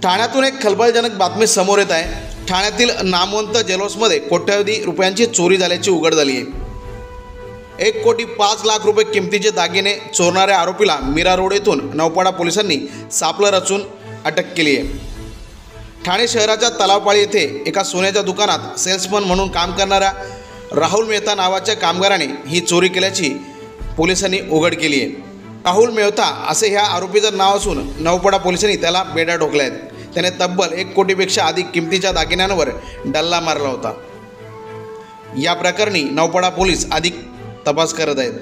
ठाण्यातून एक खळबळजनक बातमी समोर येत आहे। ठाण्यातील नामवंत ज्वेलर्समध्ये कोट्यवधी रुपयांची चोरी झाल्याची उघड झाली आहे। 1,05,00,000 रुपये किमतीचे दागिने चोरणाऱ्या आरोपीला मीरा रोड येथून नौपाडा पोलिसांनी सापळं रचून अटक केली आहे। ठाणे शहराच्या तलावपाळी येथे एका सोन्याच्या दुकानात सेल्समन म्हणून काम करणाऱ्या राहुल मेहता नावाच्या कामगाराने ही चोरी केल्याची पोलिसांनी उघड केली आहे। राहुल मेहता असे ह्या आरोपीचं नाव असून नौपाडा पोलिसांनी त्याला बेड्या ठोकल्या आहेत। त्याने तब्बल 1 कोटीपेक्षा अधिक किमतीच्या दागिन्यांवर डल्ला मारला होता। या प्रकरणी नौपाडा पोलीस अधिक तपास करत आहेत।